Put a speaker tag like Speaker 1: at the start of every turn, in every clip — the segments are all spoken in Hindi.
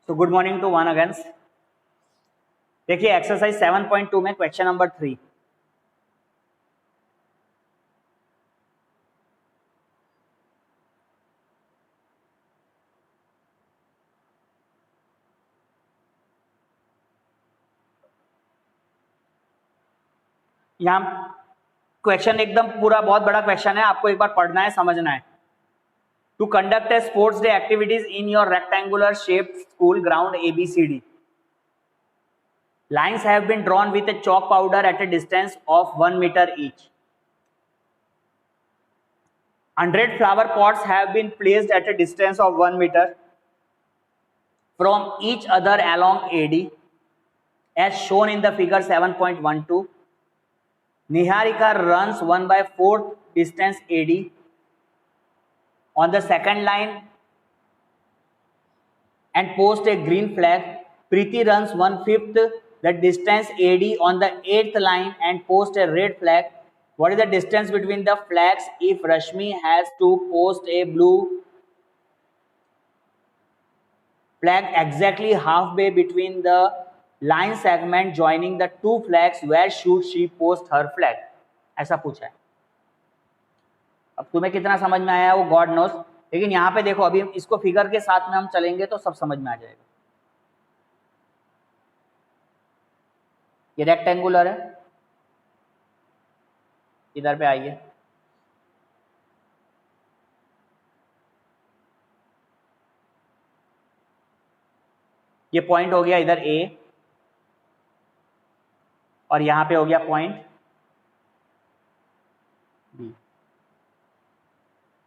Speaker 1: So good morning to one against. देखिए एक्सरसाइज 7.2 में क्वेश्चन नंबर 3। यहाँ क्वेश्चन एकदम पूरा बहुत बड़ा क्वेश्चन है, आपको एक बार पढ़ना है, समझना है। To conduct a sports day activities in your rectangular shaped school ground ABCD. Lines have been drawn with a chalk powder at a distance of 1 meter each. 100 flower pots have been placed at a distance of 1 meter from each other along AD as shown in the figure 7.12. Niharika runs 1/4 distance AD. On the second line and posts a green flag. Preeti runs 1/5 the distance AD on the 8th line and posts a red flag. What is the distance between the flags if Rashmi has to post a blue flag exactly halfway between the line segment joining the two flags? Where should she post her flag? ऐसा पूछा है। अब तुम्हें कितना समझ में आया वो गॉड नोस, लेकिन यहाँ पे देखो, अभी इसको फिगर के साथ में हम चलेंगे तो सब समझ में आ जाएगा। ये रेक्टेंगुलर है, इधर पे आइए, ये पॉइंट हो गया इधर A और यहां पे हो गया पॉइंट B।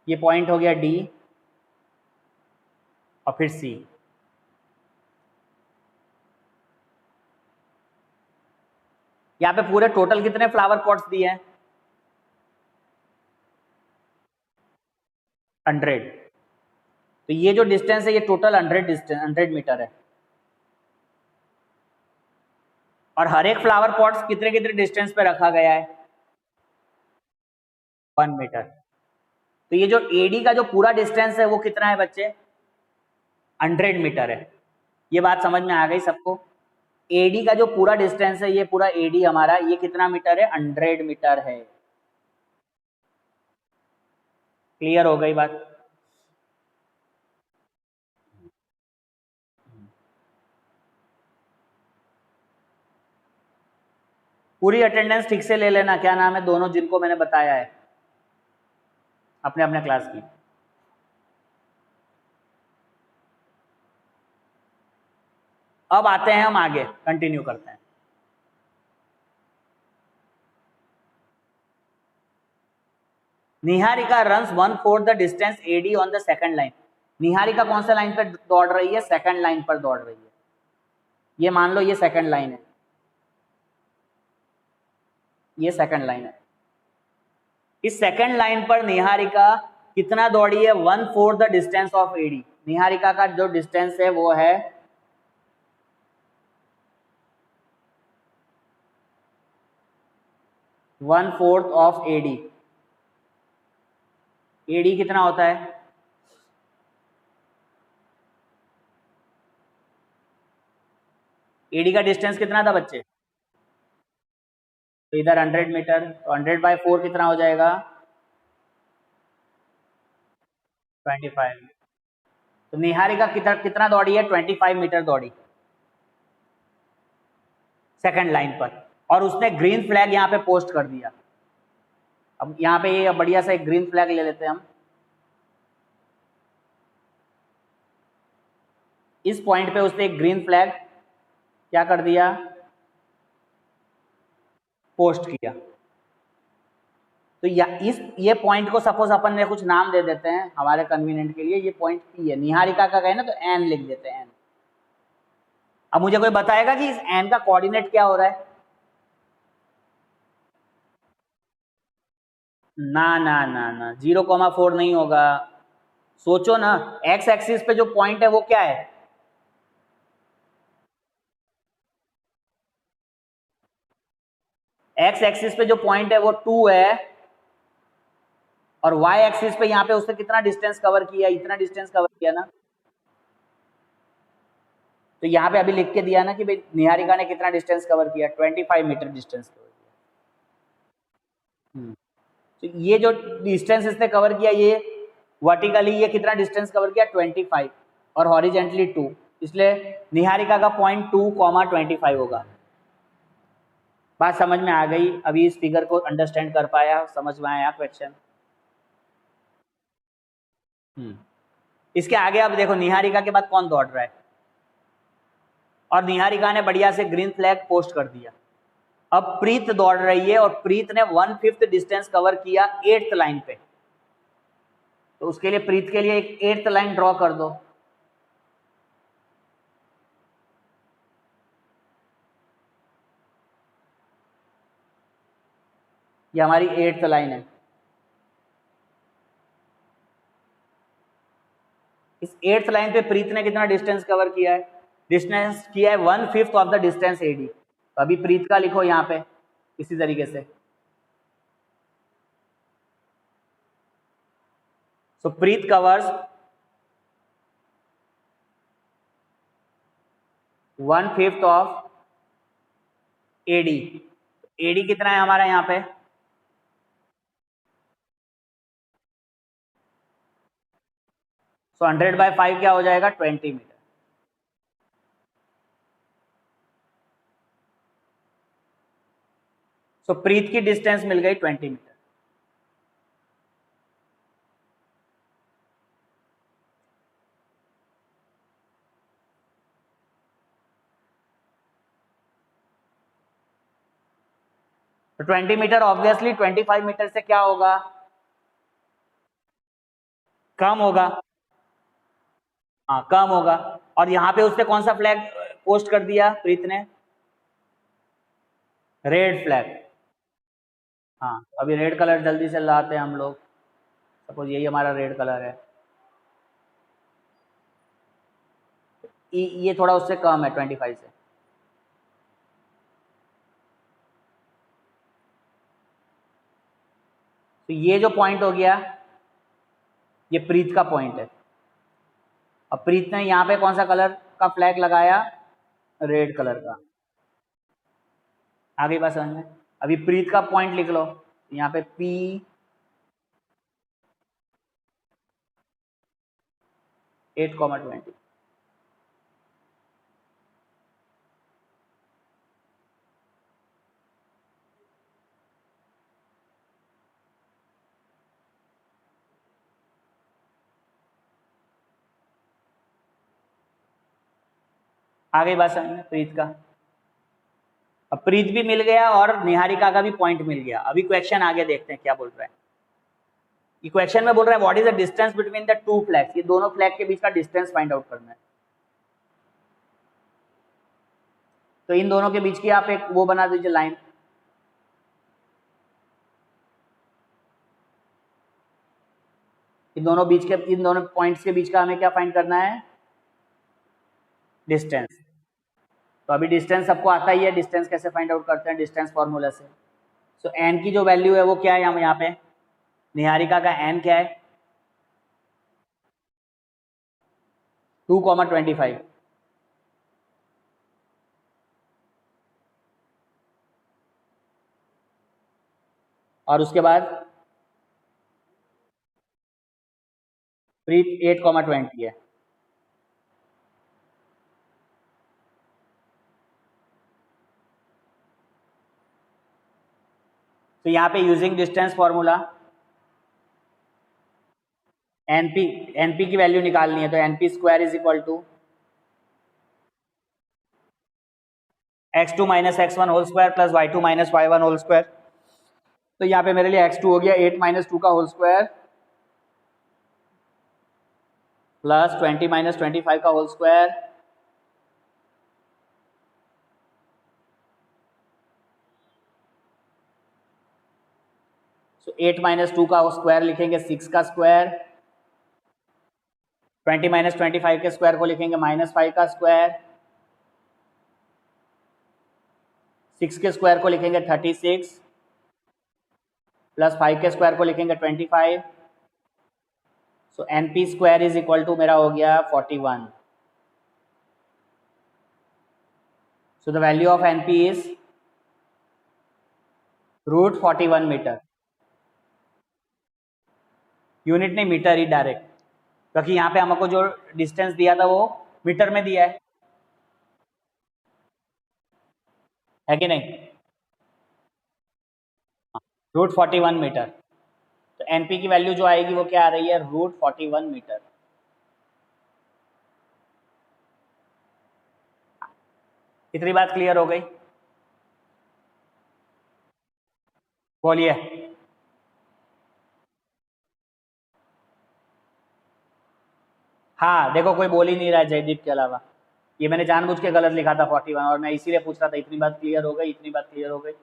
Speaker 1: ये पॉइंट हो गया D और फिर C। यहां पे पूरे टोटल कितने फ्लावर पॉट्स दिए हैं? 100। तो ये जो डिस्टेंस है ये टोटल 100 मीटर है। और हर एक फ्लावर पॉट्स कितने कितने डिस्टेंस पे रखा गया है? 1 मीटर। तो ये जो AD का जो पूरा डिस्टेंस है वो कितना है बच्चे? 100 मीटर है। ये बात समझ में आ गई सबको? AD का जो पूरा डिस्टेंस है, ये पूरा AD हमारा, ये कितना मीटर है? 100 मीटर है। क्लियर हो गई बात? पूरी अटेंडेंस ठीक से ले लेना। क्या नाम है दोनों जिनको मैंने बताया है अपने अपने क्लास की? अब आते हैं हम आगे, कंटिन्यू करते हैं। Niharika runs 1/4 the distance AD on the second line. Niharika कौन सा लाइन पर दौड़ रही है? सेकंड लाइन पर दौड़ रही है। ये मान लो ये सेकंड लाइन है, ये सेकंड लाइन है। इस सेकंड लाइन पर निहारिका कितना दौड़ी है? 1/4 the distance of AD। Niharika का जो डिस्टेंस है वो है 1/4 ऑफ AD। AD कितना होता है? AD का डिस्टेंस कितना था बच्चे? तो इधर 100 मीटर, तो 100/4 कितना हो जाएगा? 25। तो निहारिका कितना दौड़ी है? 25 मीटर दौड़ी सेकंड लाइन पर, और उसने ग्रीन फ्लैग यहाँ पे पोस्ट कर दिया। अब यहाँ पे ये बढ़िया सा एक ग्रीन फ्लैग ले लेते हैं हम। इस पॉइंट पे उसने एक ग्रीन फ्लैग क्या कर दिया? पोस्ट किया। तो ये पॉइंट को सपोज अपन ने कुछ नाम दे देते हैं हमारे कन्वीनियंट के लिए। ये पॉइंट P है, निहारिका का कहे ना तो N लिख देते हैं, N। अब मुझे कोई बताएगा कि इस N का कोऑर्डिनेट क्या हो रहा है? ना ना ना ना, 0,4 नहीं होगा। सोचो ना, एक्स एक्सिस पे जो पॉइंट है वो क्या है? एक्स एक्सिस पे जो पॉइंट है वो 2 है, और वाई एक्सिस पे यहाँ पे उसने कितना डिस्टेंस कवर किया? इतना डिस्टेंस कवर किया ना। तो यहाँ पे अभी लिख के दिया ना कि भाई निहारिका ने कितना डिस्टेंस कवर किया, 25 मीटर डिस्टेंस कवर किया। तो ये जो डिस्टेंस इसने कवर किया, ये वर्टिकली ये कितना डिस्टेंस कवर किया, 25, और हॉरिजेंटली 2, इसलिए निहारिका का पॉइंट 2,25 होगा। बात समझ में आ गई? अभी इस फिगर को अंडरस्टैंड कर पाया, समझ में आया क्वेश्चन? इसके आगे अब देखो निहारिका के बाद कौन दौड़ रहा है, और निहारिका ने बढ़िया से ग्रीन फ्लैग पोस्ट कर दिया। अब प्रीत दौड़ रही है और प्रीत ने 1/5 डिस्टेंस कवर किया 8th लाइन पे, तो उसके लिए प्रीत के लिए एक 8th लाइन ड्रॉ कर दो। ये हमारी 8th लाइन है। इस 8th लाइन पे प्रीत ने कितना डिस्टेंस कवर किया है? डिस्टेंस किया है 1/5 ऑफ द डिस्टेंस एडी। तो अभी प्रीत का लिखो यहाँ पे इसी तरीके से। सो प्रीत कवर्स 1/5 ऑफ एडी। एडी कितना है हमारा यहाँ पे? सो 100/5 क्या हो जाएगा? 20 मीटर। सो प्रीत की डिस्टेंस मिल गई 20 मीटर। तो 20 मीटर ऑब्वियसली 25 मीटर से क्या होगा? कम होगा। हाँ, कम होगा। और यहाँ पे उसने कौन सा फ्लैग पोस्ट कर दिया प्रीत ने? Red flag. हाँ, अभी रेड कलर जल्दी से लाते हैं हम लोग। सपोज यही हमारा रेड कलर है, ये थोड़ा उससे कम है 25 से। तो ये जो पॉइंट हो गया, ये प्रीत का पॉइंट है। अब प्रीत ने यहाँ पे कौन सा कलर का फ्लैग लगाया? रेड कलर का। आगे बात समझ में? अभी प्रीत का पॉइंट लिख लो यहाँ पे, P 8,20। आगे बात समझ में? प्रीत का, अब प्रीत भी मिल गया और निहारिका का भी पॉइंट मिल गया। अभी क्वेश्चन आगे देखते हैं क्या बोल रहा है। ये क्वेश्चन में बोल रहा है what is the distance between the two flags. ये दोनों फ्लैग के बीच का डिस्टेंस फाइंड आउट करना है। तो इन दोनों के बीच की आप एक वो बना दीजिए लाइन। इन दोनों पॉइंट्स के बीच का हमें क्या फाइंड करना है? डिस्टेंस। तो अभी डिस्टेंस सबको आता ही है, डिस्टेंस कैसे फाइंड आउट करते हैं? डिस्टेंस फॉर्मूला से। सो एन की जो वैल्यू है वो क्या है यहाँ पे? निहारिका का एन क्या है? 2,25। और उसके बाद प्रीत 8,20 है। तो यहाँ पे यूजिंग डिस्टेंस फॉर्मूला एनपी की वैल्यू निकालनी है, तो NP square is equal to x2 minus x1 whole square plus y2 minus y1 whole square. तो यहाँ पे मेरे लिए x2 हो गया 8 माइनस 2 का होल स्क्वायर प्लस 20 माइनस 25 का होल स्क्वायर। सो 8 माइनस 2 का स्क्वायर लिखेंगे 6 का स्क्वायर, 20 माइनस 25 के स्क्वायर को लिखेंगे -5 का स्क्वायर, 6 के स्क्वायर को लिखेंगे 36 प्लस 5 के स्क्वायर को लिखेंगे 25। So NP square is equal to मेरा हो गया 41। So the value of NP is √41 metre. Unit नहीं, मीटर ही डायरेक्ट, क्योंकि यहाँ पे हमको जो डिस्टेंस दिया था वो मीटर में दिया है कि नहीं? √41 मीटर. तो एनपी की वैल्यू जो आएगी वो क्या आ रही है? √41 मीटर. इतनी बात क्लियर हो गई? बोलिए. हाँ देखो, कोई बोल ही नहीं रहा है जयदीप के अलावा. ये मैंने जानबूझ के गलत लिखा था 41, और मैं इसीलिए पूछ रहा था. इतनी बात क्लियर हो गई? इतनी बात क्लियर हो गई?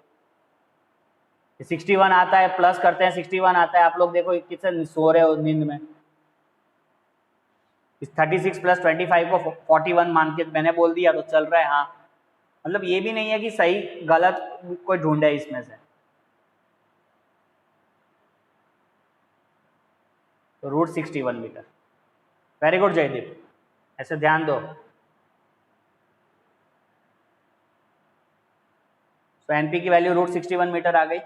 Speaker 1: 61 आता है, प्लस करते हैं 61 आता है. आप लोग देखो कितने सो रहे हो नींद में. 36 + 25 को 41 मान के मैंने बोल दिया तो चल रहा है. हाँ, मतलब ये भी नहीं है कि सही गलत कोई ढूंढे इसमें से. तो √61 मीटर. वेरी गुड जयदीप, ऐसे ध्यान दो. तो एनपी की वैल्यू √61 मीटर आ गई.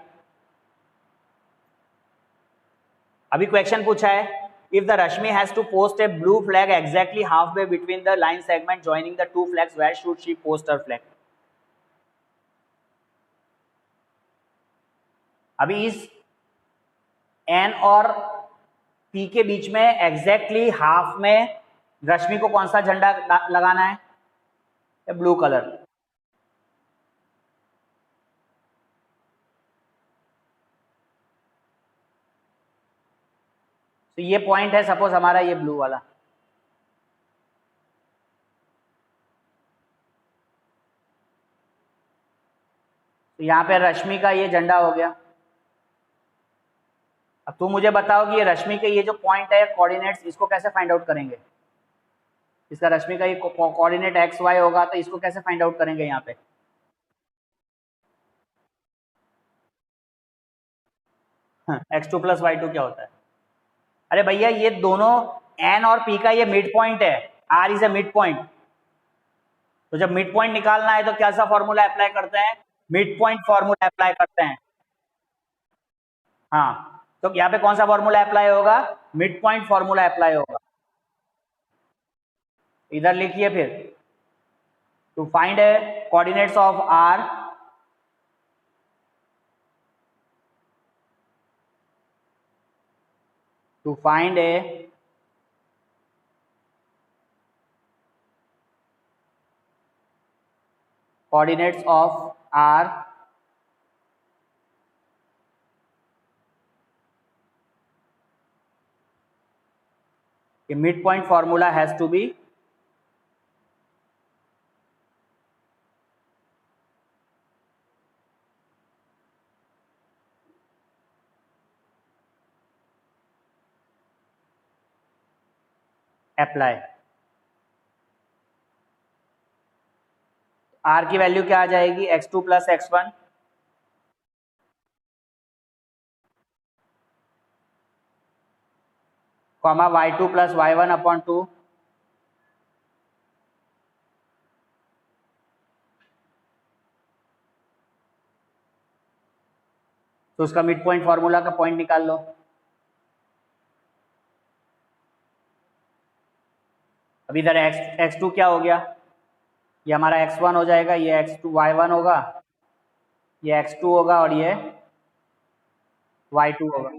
Speaker 1: अभी क्वेश्चन पूछा है, if the Rashmi has to post a blue flag exactly halfway between the line segment joining the two flags, where should she post her flag? अभी इस एन और पी के बीच में एग्जैक्टली हाफ में रश्मि को कौन सा झंडा लगाना है? Blue colour. तो ये पॉइंट है सपोज हमारा, ये ब्लू वाला. तो यहाँ पे रश्मि का ये झंडा हो गया. अब तुम मुझे बताओ कि ये रश्मि के ये जो पॉइंट है कोऑर्डिनेट्स, इसको कैसे फाइंड आउट करेंगे? इसका रश्मि का ये कोऑर्डिनेट एक्स वाई होगा, तो इसको कैसे फाइंड आउट करेंगे यहाँ पे? x2 + y2 क्या होता है? अरे भैया, ये दोनों एन और पी का ये मिड पॉइंट है. R is a mid point. तो जब मिड पॉइंट निकालना है तो क्या सा फॉर्मूला अप्लाई करते हैं? मिड पॉइंट फॉर्मूला अप्लाई करते हैं. हाँ, तो यहाँ पे कौन सा फॉर्मूला अप्लाई होगा? मिड पॉइंट फॉर्मूला अप्लाई होगा. इधर लिखिए फिर. To find a coordinates of R, to find a coordinates of R, a midpoint formula has to be apply. R की वैल्यू क्या आ जाएगी? x2 + x1 comma y2 + y1/2 तो उसका मिड पॉइंट फॉर्मूला का पॉइंट निकाल लो. अब इधर x2 क्या हो गया? ये हमारा x1 हो जाएगा, ये x2 y1 होगा, ये x2 होगा और ये y2 होगा.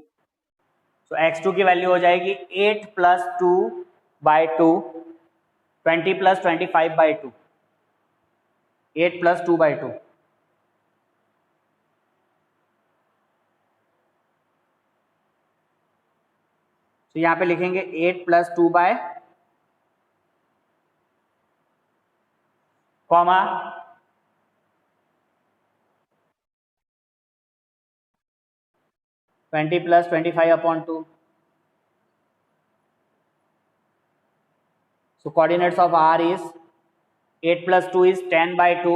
Speaker 1: तो x2 की वैल्यू हो जाएगी 8 + 2/2, 20 + 25/2, 8 + 2/2. तो यहाँ पे लिखेंगे 8 + 2 bye comma 20 + 25/2. So coordinates of R is 8 + 2 is 10/2,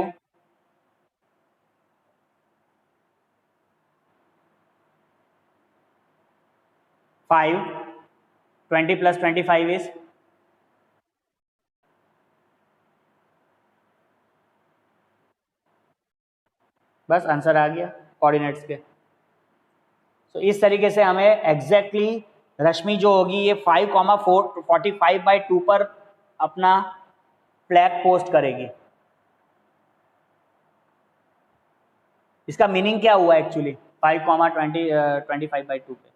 Speaker 1: 5, 20 + 25 is बस आंसर आ गया कोऑर्डिनेट्स के। तो इस तरीके से हमें एग्जैक्टली रश्मि जो होगी ये 5,45/2 पर अपना फ्लैग पोस्ट करेगी। इसका मीनिंग क्या हुआ एक्चुअली 5,25/2 पे?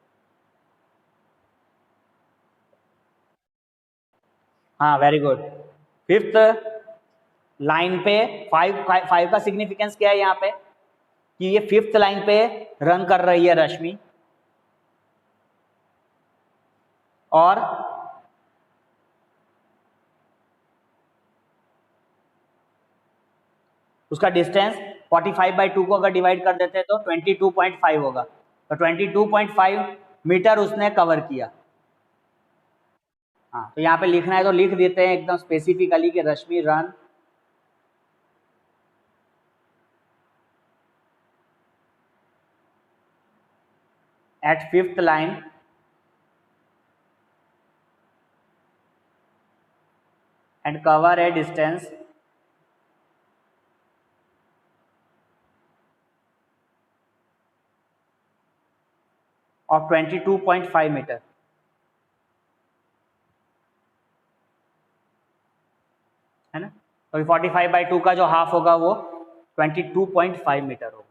Speaker 1: हाँ वेरी गुड। फिफ्थ लाइन पे फाइव का सिग्निफिकेंस क्या है यहाँ पे कि ये फिफ्थ लाइन पे रन कर रही है रश्मि और उसका डिस्टेंस 45/2 को अगर डिवाइड कर देते हैं तो 22.5 होगा। तो 22.5 मीटर उसने कवर किया। हाँ तो यहाँ पे लिखना है तो लिख देते हैं एकदम स्पेसिफिकली कि Rashmi ran at fifth line and cover a distance of 22.5 metre. है ना? तो 45/2 का जो हाफ होगा वो 22.5 मीटर होगा।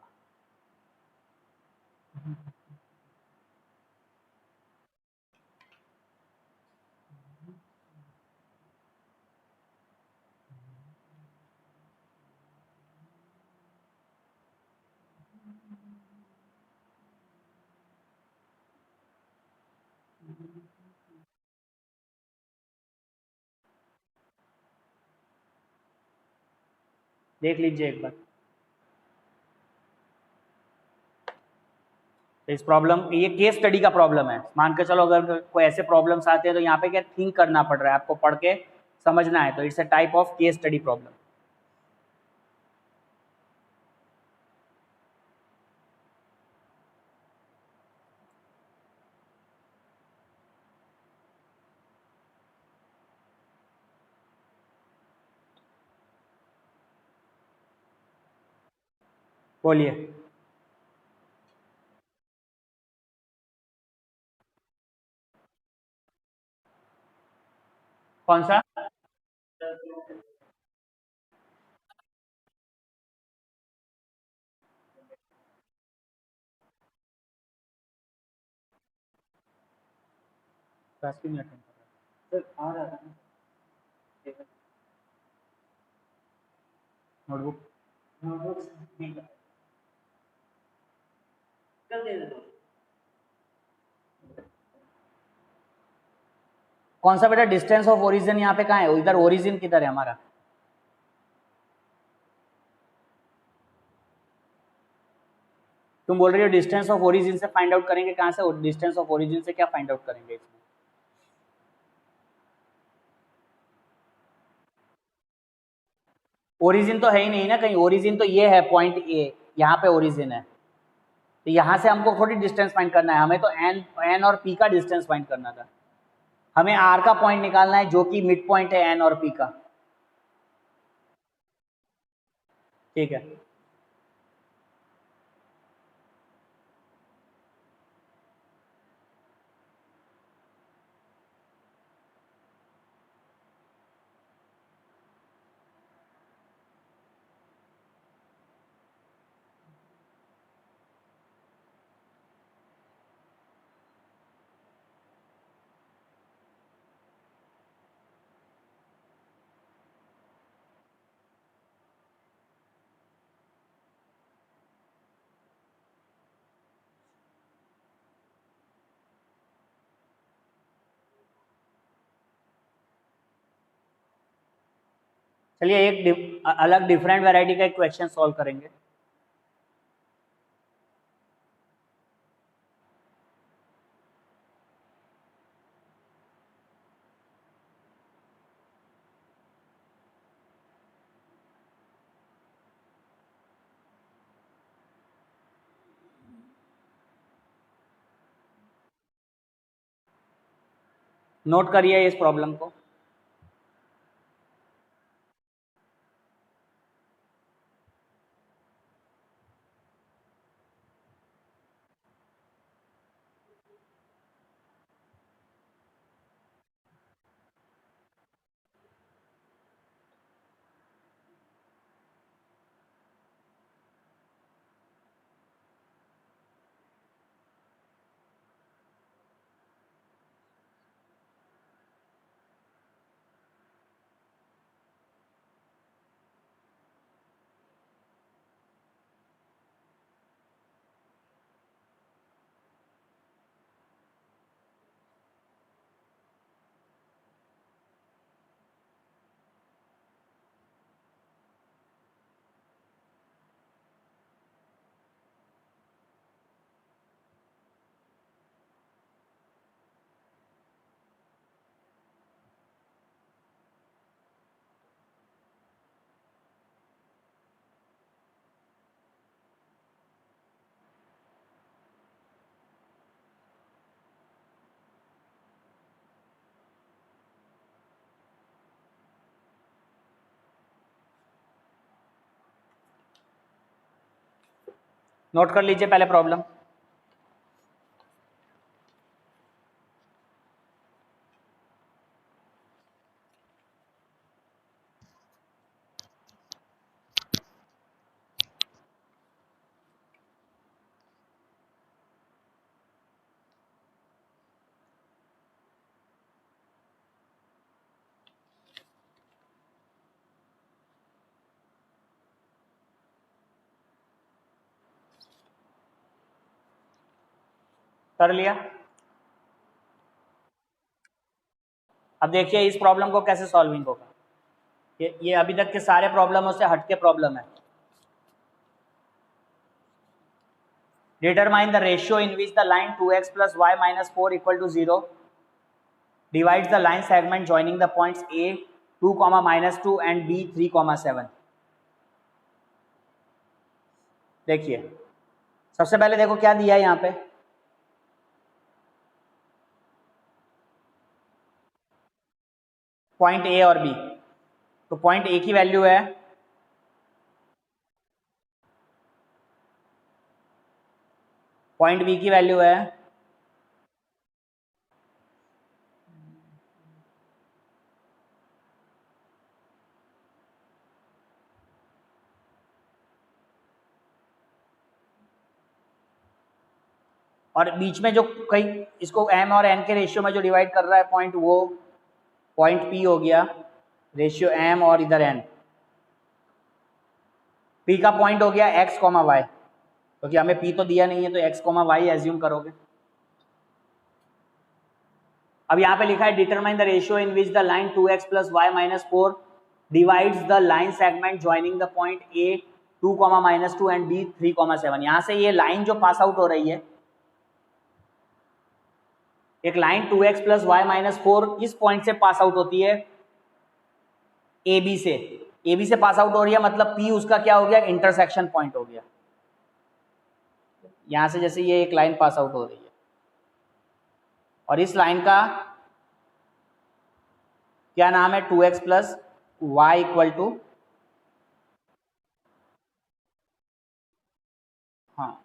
Speaker 1: देख लीजिए एक बार। तो इस प्रॉब्लम ये केस स्टडी का प्रॉब्लम है। मान के चलो अगर कोई ऐसे प्रॉब्लम्स आते हैं तो यहाँ पे क्या थिंक करना पड़ रहा है, आपको पढ़ के समझना है। तो it's a type of case study problem. बोलिए। कौन सा? नोटबुक कौन सा बेटा? डिस्टेंस ऑफ ओरिजिन यहाँ पे कहाँ है? इधर ओरिजिन किधर है हमारा? तुम बोल रही हो डिस्टेंस ऑफ ओरिजिन से फाइंड आउट करेंगे। कहाँ से डिस्टेंस ऑफ ओरिजिन से क्या फाइंड आउट करेंगे इसमें? ओरिजिन तो है ही नहीं ना कहीं। ओरिजिन तो ये है पॉइंट ए, यहाँ पे ओरिजिन है। तो यहाँ से हमको थोड़ी डिस्टेंस फाइंड करना है, हमें तो एन और पी का डिस्टेंस फाइंड करना था। हमें आर का पॉइंट निकालना है जो कि मिड पॉइंट है एन और पी का। ठीक है। चलिए एक अलग डिफरेंट वैरायटी का एक क्वेश्चन सॉल्व करेंगे। नोट करिए इस प्रॉब्लम को। नोट कर लीजिए पहले प्रॉब्लम। कर लिया। अब देखिए इस प्रॉब्लम को कैसे सॉल्विंग होगा। ये अभी तक के सारे प्रॉब्लमों से हटके प्रॉब्लम है। Determine the ratio in which the line 2x plus y minus 4 equal to 0 divides the line segment joining the points a 2 comma minus 2 and b 3 comma 7। देखिए सबसे पहले देखो क्या दिया है यहाँ पे, पॉइंट ए और बी। तो पॉइंट ए की वैल्यू है पॉइंट बी की वैल्यू है और बीच में जो कहीं इसको m और n के रेशियो में जो डिवाइड कर रहा है पॉइंट, वो पॉइंट P हो गया, रेशियो m और इधर n। P का पॉइंट हो गया x, y, क्योंकि हमें P तो दिया नहीं है तो x, y एज्यूम करोगे। अब यहाँ पे लिखा है determine the ratio in which the line 2x plus y minus 4 divides the line segment joining the point a 2 minus 2 and b 3 7। यहाँ से ये लाइन जो पास आउट हो रही है, एक line 2x plus y minus 4 इस पॉइंट से पास आउट होती है ए बी से, ए बी से पास आउट हो रही है, मतलब P उसका क्या हो गया, इंटरसेक्शन पॉइंट हो गया। यहां से जैसे ये एक लाइन पास आउट हो रही है और इस लाइन का क्या नाम है, 2x plus y equal to, हाँ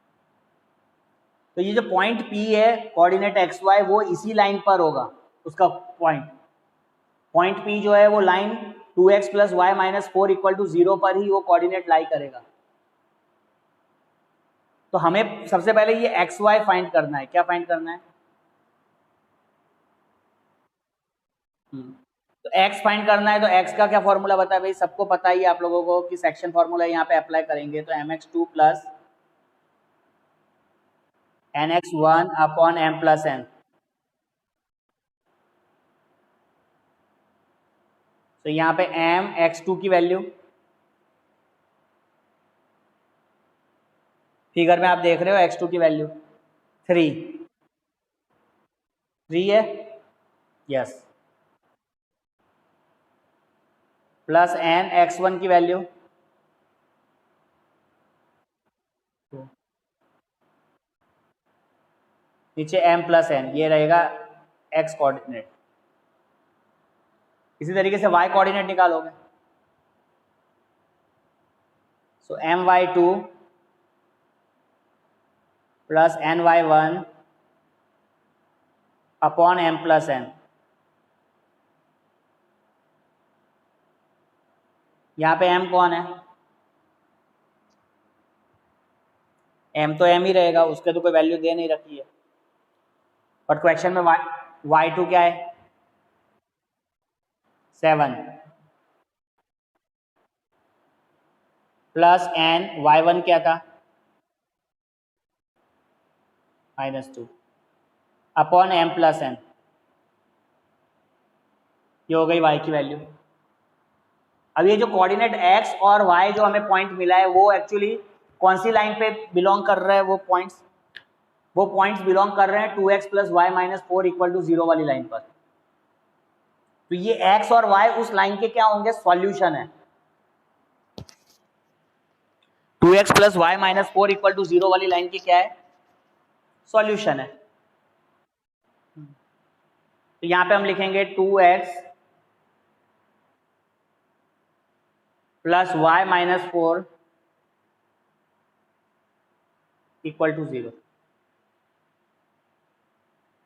Speaker 1: तो ये जो पॉइंट P है कोऑर्डिनेट xy वो इसी लाइन पर होगा, उसका पॉइंट P जो है वो line 2x plus y minus 4 equal to 0 पर ही वो कोऑर्डिनेट लाई करेगा। तो हमें सबसे पहले ये xy फाइंड करना है। क्या फाइंड करना है, तो x फाइंड करना है। तो x का क्या फॉर्मूला बता है भाई, सबको पता ही है आप लोगों को कि सेक्शन फॉर्मूला यहाँ पे अप्लाई करेंगे तो mx2 plus nx1 upon m plus n। तो यहाँ पे m x2 की वैल्यू फिगर में आप देख रहे हो, x2 की वैल्यू 3 है, यस, प्लस n x1 की वैल्यू 2, नीचे m प्लस n, ये रहेगा x कोऑर्डिनेट। इसी तरीके से y कोऑर्डिनेट निकालोगे, सो my2 plus ny1 upon m plus n। यहाँ पे m कौन है, m तो m ही रहेगा, उसके तो कोई वैल्यू दे नहीं रखी है। बट क्वेश्चन में y2 क्या है, 7 प्लस n y1 क्या था, -2 अपॉन m प्लस n। ये हो गई y की वैल्यू। अब ये जो कोऑर्डिनेट x और y जो हमें पॉइंट मिला है वो एक्चुअली कौन सी लाइन पे बिलोंग कर रहा है, वो पॉइंट्स बिलोंग कर रहे हैं 2x plus y minus 4 equal to 0 वाली लाइन पर। तो ये x और y उस लाइन के क्या होंगे, सॉल्यूशन है। 2x plus y minus 4 equal to 0 वाली लाइन की क्या है, सॉल्यूशन है। तो यहां पे हम लिखेंगे 2x plus y minus 4 equal to 0।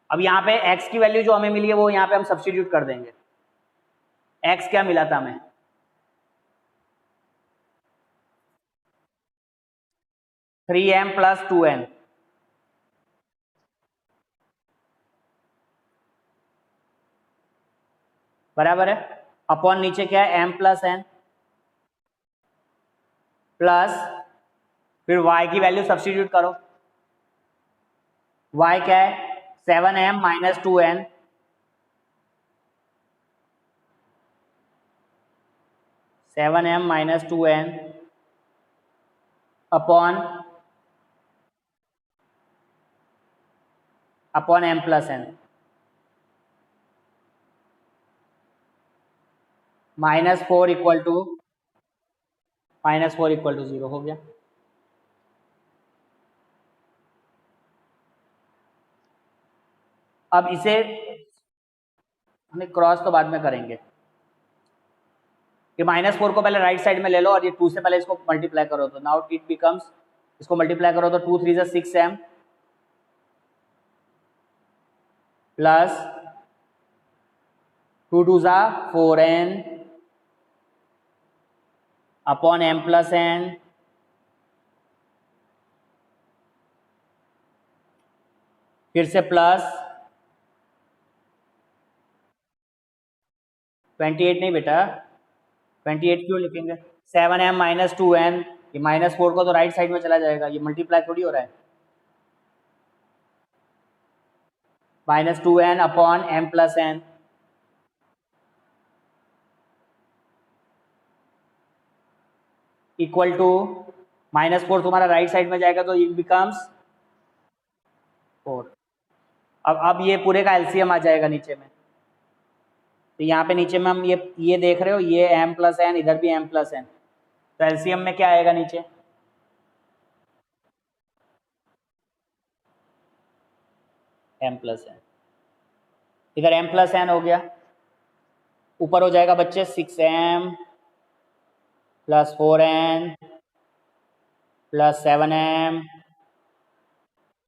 Speaker 1: अब यहाँ पे x की वैल्यू जो हमें मिली है वो यहाँ पे हम सब्स्टिट्यूट कर देंगे। x क्या मिला था हमें? 3m प्लस 2n बराबर है, अपॉन नीचे क्या है m प्लस n प्लस फिर y की वैल्यू सब्स्टिट्यूट करो। y क्या है? 7m minus 2n 7m minus 2n upon m plus n -4 equal to 0 हो गया। अब इसे हमें क्रॉस तो बाद में करेंगे। ये -4 को पहले राइट साइड में ले लो और ये 2 से पहले इसको मल्टीप्लाई करो, तो नाउ इट बिकम्स, इसको मल्टीप्लाई करो तो 2 3 6m plus 2 2 4n upon m plus n फिर से प्लस 28 नहीं बेटा, 28 क्यों लिखेंगे? 7m माइनस 2n, ये -4 को तो राइट साइड में चला जाएगा, ये मल्टीप्लाई थोड़ी हो रहा है। -2n upon m plus n equal to -4 तुम्हारा राइट साइड में जाएगा तो इट बिकम्स 4। अब ये पूरे का एलसीएम आ जाएगा नीचे में, तो यहाँ पे नीचे में हम ये देख रहे हो, ये m प्लस n, इधर भी m प्लस n, तो एलसीएम में क्या आएगा नीचे? m प्लस n, इधर m प्लस n हो गया, ऊपर हो जाएगा बच्चे 6m plus 4n plus 7m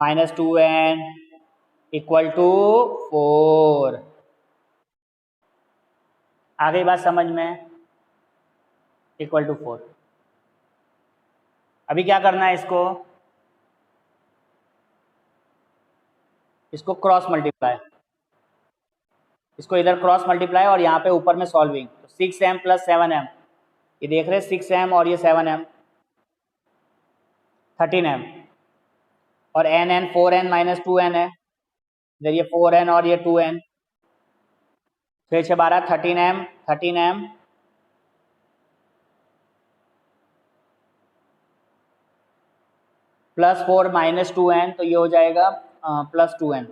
Speaker 1: minus 2n equal to 4। आ गई बात समझ में? Equal to 4। अभी क्या करना है, इसको क्रॉस मल्टीप्लाई, इसको इधर क्रॉस मल्टीप्लाई और यहाँ पे ऊपर में सॉल्विंग, तो 6m प्लस 7m, ये देख रहे हैं 6m और ये 7m 13m और n 4n माइनस 2n है, इधर ये 4n और ये 2n, फिर 6 12 13m प्लस 4 माइनस 2n, तो ये हो जाएगा प्लस 2n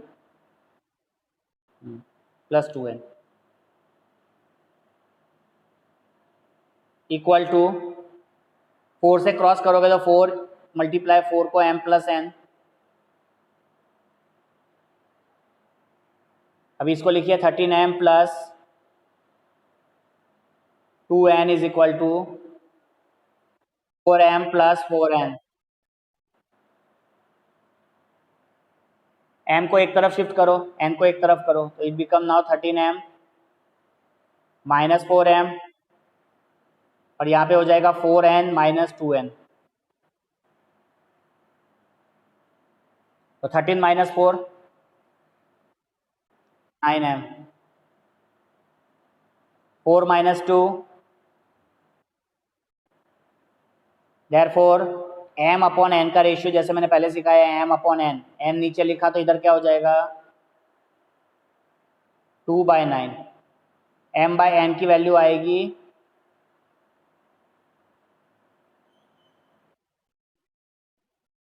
Speaker 1: इक्वल टू 4 से क्रॉस करोगे तो 4 मल्टीप्लाई 4 को m प्लस n, अभी इसको लिखिए 13m plus 2n is equal to 4m plus 4n। m को एक तरफ शिफ्ट करो, n को एक तरफ करो, तो it become now 13m minus 4m और यहाँ पे हो जाएगा 4n माइनस 2n, तो 13 minus 4 9m, 4 minus 2, therefore m upon n का रेशियो जैसे मैंने पहले सिखाया है m अपॉन n, n नीचे लिखा तो इधर क्या हो जाएगा 2/9, m बाय n की वैल्यू आएगी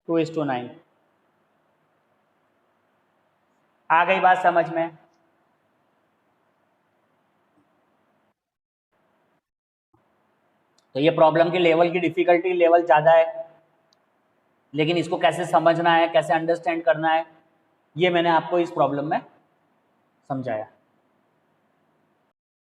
Speaker 1: 2:9। आ गई बात समझ में? तो ये प्रॉब्लम की लेवल की डिफिकल्टी लेवल ज़्यादा है, लेकिन इसको कैसे समझना है, कैसे अंडरस्टैंड करना है, ये मैंने आपको इस प्रॉब्लम में समझाया।